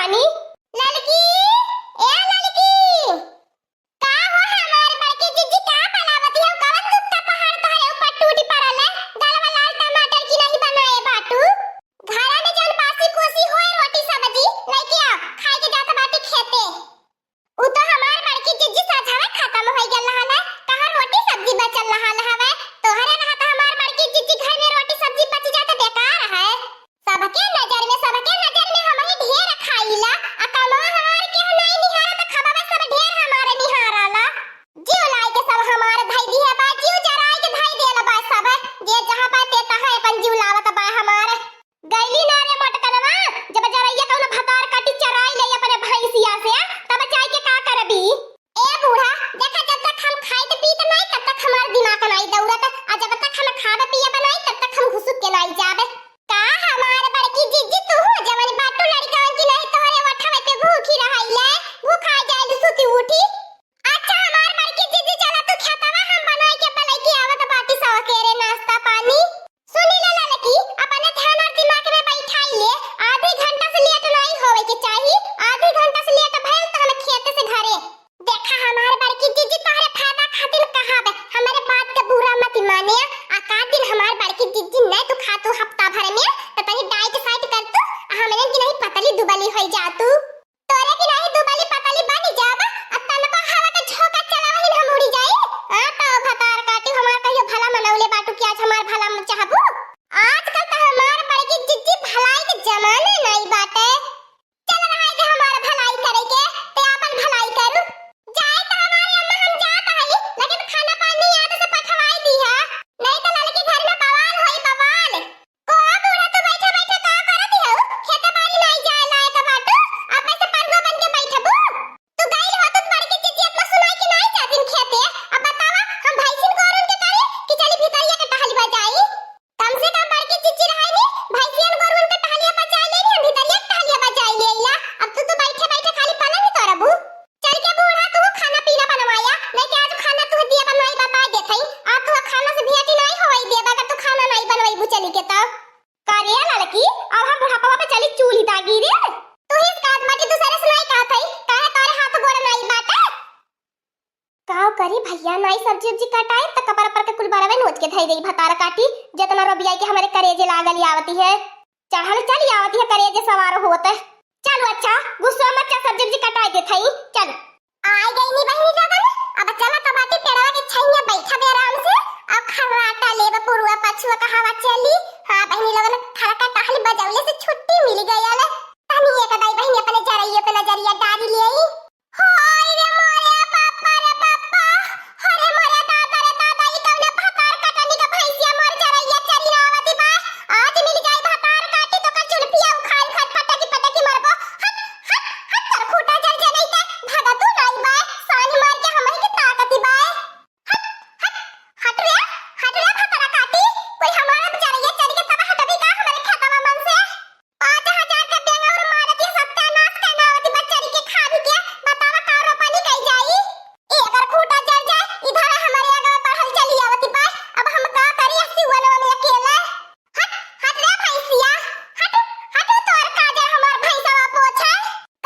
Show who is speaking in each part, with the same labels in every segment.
Speaker 1: पानी। लड़की, ए लड़की, का हो हमार बड़के जीजी का बनावत है? कवन दुपट्टा पहाड़ तोहरे ऊपर टूटी पड़ल है? दालवा लाल टमाटर की नहीं बनाए बाटू। घरा में जौन बासी कोसी होए रोटी सब्जी लेके आ, खाए के जात बाटी खेते। उ तो हमार बड़की जीजी साझावे खत्म हो गेल रहल है, कहां रोटी सब्जी बचल रहल हवे। तोहरे रहत हमार बड़की जीजी घर में रोटी सब्जी बच जात बेकार है। सबके नजर में हम ही ढेर खाइला, आ कमवा हमार के नहीं निहारा त खबावे सब ढेर हमारे निहाराला। जीव लाई के सब हमार धई दी है बा, जीव जराई के धई देला बा सब। जे जहां पाते तहां अपन जीव लावत बा हमार। गईली ना रे मोटकनवा, जब जरैया कौन भतार काटी चराई ले अपने भैंसिया से, तब जाई के का करबी? ए बूढ़ा, देखा जब तक हम खाइत पीत नहीं तब तक हमार दिमाग नहीं दौड़त, आ जब तक हम खावे पिए बनाई तब तक हम घुसुक के नहीं जाबे। का हमार बड़की जीजी तू हो जवन बाटू लड़कान की नहीं तोहरे वठवे पे भूखी रहिले, भूखा जाए सुती उठी। अच्छा हमार बड़की जीजी चला तू खेतवा हम बनाई के पलाई के आवत बाटी सवा केरे नाश्ता पानी। सुनी ले लड़की, अपने ध्यान और दिमाग में बैठाई ले, आधी घंटा से लेट नहीं होवे के चाहिए। आधी घंटा से लेट भइल त हम खेत से घरे। देखा हमार बड़की जीजी तोहरे फायदा खातिर कहाबे, हमारे बात के बुरा मत माने। आ का दिन हमार बड़की जीजी नहीं तू खातू हफ्ता भर में त तनी डाइट साइट कर तू, हमरे की नहीं पतली दुबली होई जा तू। तोरे की नहीं दुबली पतली बनी जाबा, आ तनपा हवा के झोंका चलावही हम उड़ी जाई। आ तो भतार काटी हमार कहियो भला मनौले बाटू कि आज हमार भला मन चाहबू। आजकल त हमार बड़की जीजी भलाई के जमाने नहीं बाटे। चल रहा है हमार भलाई करे के, ते अपन भलाई करू। जाए त हमारी अम्मा हम जात हई, लेकिन खाना पानी याद से पठवाई दी है, नहीं त लड़की घर में बवाल होई बवाल। को बूढ़ा तू बैठा बैठा का करत हो? खेते बाड़ी नहीं जाए लायक बाटू, अब से परगो बन के बैठबू। तू गइल हो तो बड़की जीजी अपना सुनाई के नहीं जातिन खेते। अब बतावा हम भैंसिन गोरुन के करे कि चली भीतरिया के टहली बजाई। कम से कम बड़की जीजी रहनी भैंसिन गोरुन के टहलिया बजाई ले, हम भीतरिया के टहलिया बजाई लेला। अब तू बैठे बैठे खाली पलंग ही तोड़बू। चल के बूढ़ा तू खाना पीना बनवाया, नहीं कि आज खाना तू दिया बनवाई बता देथई। आज तू खाना से भेटी नहीं होई देबा, अगर तू खाना नहीं बनवाईबू चली के तब। का रे लड़की, अब हम बुढ़ापा पे चली चूल्ही दागी रे। तू ही काद माटी दूसरे से नहीं कहत हई, काहे तोरे हाथ गोड़ नहीं बाटे। काव करी भैया नहीं सब्जी उब्जी कटाई त कपर पर के कुल बारवे नोच के धई देई भतार काटी, जितना रोबिया के हमारे करेजे लागल आवती है। चढ़ल चली आवती है करेजे सवार होत। चलो अच्छा गुस्सा मत, चा सब्जी उब्जी कटाई दे थई। चल आई गई नी बहनी लगन, अब चला कबाटी पेड़वा के छैया बैठा दे आराम से। अब खराटा लेबे पुरुआ पछुआ का हवा चली। हां बहनी लगन खड़का टहली बजावले से छुट्टी मिल गई आले। तनी एक दाई बहनी अपने जरइए पे नजरिया डाली ले आई। हाय रे मोरे पापा रे पापा, अरे मोरे दादा रे दादा, ई कौन भतार कटनी का भैंसिया मोर जरइया चरी आवती बा। आज मिल जाई भतार काटी तो कल चुलपिया उखाड़ खट पटकी पटकी मरबो। हट हट हट कर खूटा जल जे नहीं त भागा तू नहीं बा, सान मार के हमही के ताकती बा। हट हट हट रे भतार काटी, कोई हमारा जरइया चरी के तब हटबी का हमारे खेतवा मन से। 5000 का बेंगा और मारती सत्यानाश करना आवती बा चरी के खावी के। बतावा का रोपनी कई जाई। एकर खूटा जल जाए इधर हमारे आगे पढ़ल चली आवती बा। अब हम का करी अस्सी वनो में अकेला। हट रे भैंसिया, हट तोर काजे हमार भैंसवा पोछे।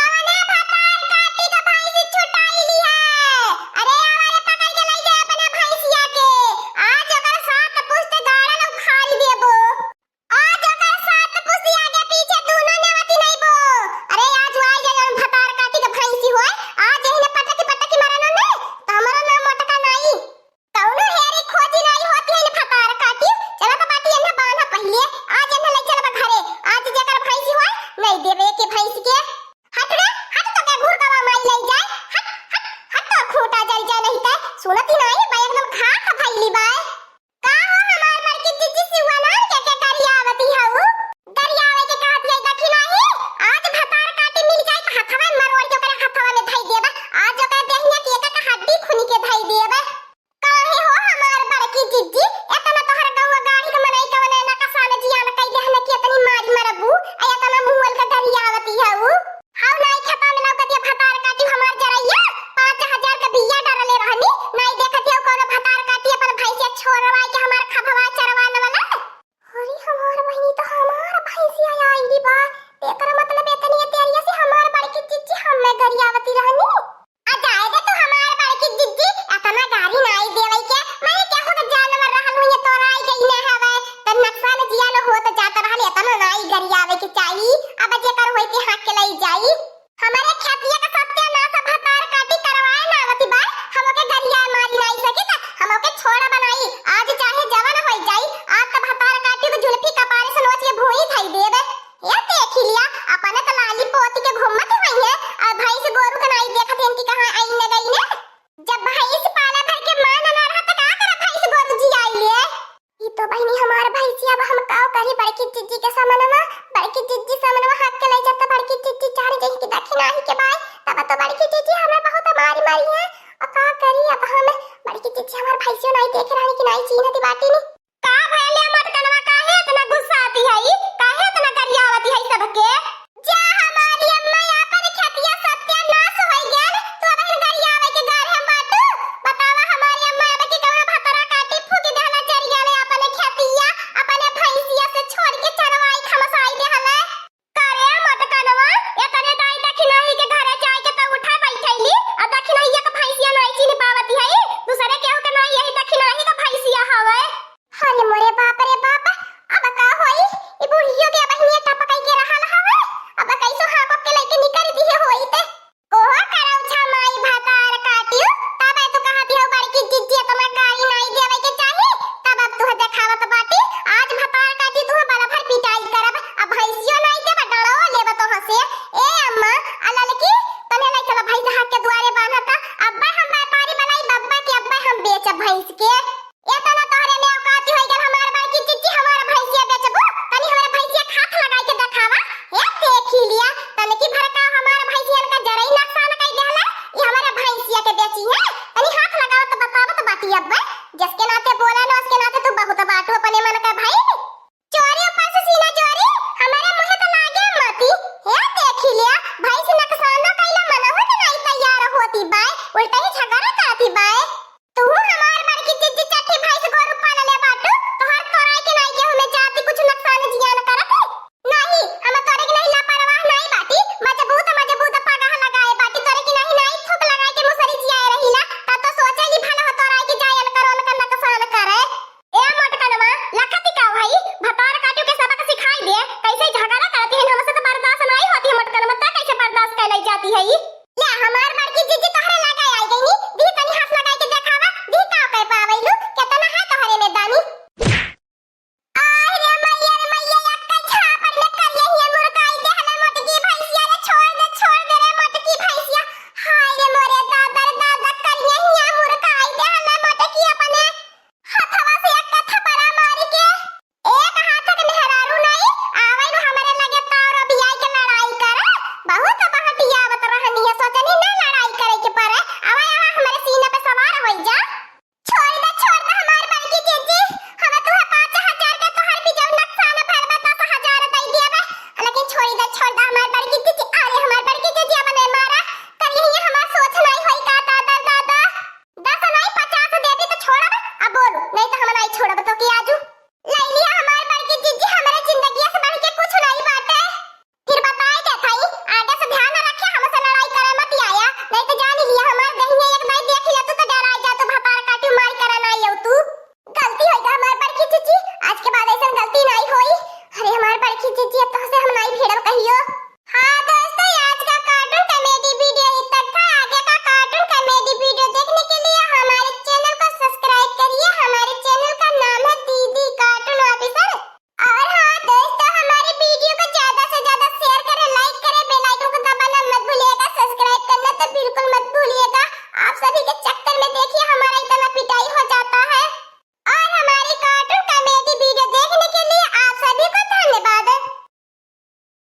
Speaker 1: कवने भतार काटी का भैंसी छुटाई ली है। अरे आवारे पकड़ के ले जा अपने भैंसिया के। आज ओकर साथ पुष्ट गाड़ल उखाड़ देबो। आज ओकर साथ पुष्ट आगे पीछे दोनों नेवती नहीं बो। अरे आज वाई जा जौन भतार काटी का भैंसी होय, आज एहने पटकी पटकी मारनो ने त हमरो नाम मोटका नहीं। कौनो हेरी खोजी नहीं होती है भतार काटी। चला तो बाटी एने बांधा पहले, आज एने ले चलबा घरे। आज जेकर भैंसी होय नहीं देबे के भैंसी के। हट रे हट तो के घुरकवा माई ले जाए। हट तो खूटा जल जाए नहीं त सुनती नहीं बा, एकदम खा भइली बा। का हो हमार बड़की जीजी सिवा ना के गरियावती हऊ। गरियावे के कहत है देखी नहीं, आज भतार काटी मिल जाए त हथवा मरोड़ के ओकरे हथवा में धई देबा। आज ओकरे देहिया के एक हड्डी खुनी के धई देबा। काहे हो हमार बड़की जीजी, एतना तोहर गौवा गाड़ी के मनई कवने ना कसा में जिया में कई देहने के तनी मारी मरबू, आ एतना मुंहल का गरियावती हऊ। तब तो बड़की चीची हमरा बहुत मारी मारी है। अब का करी अब हम बड़की चीची हमार भैंसियो नहीं देख रही कि नहीं चिन्हती बाटी नहीं।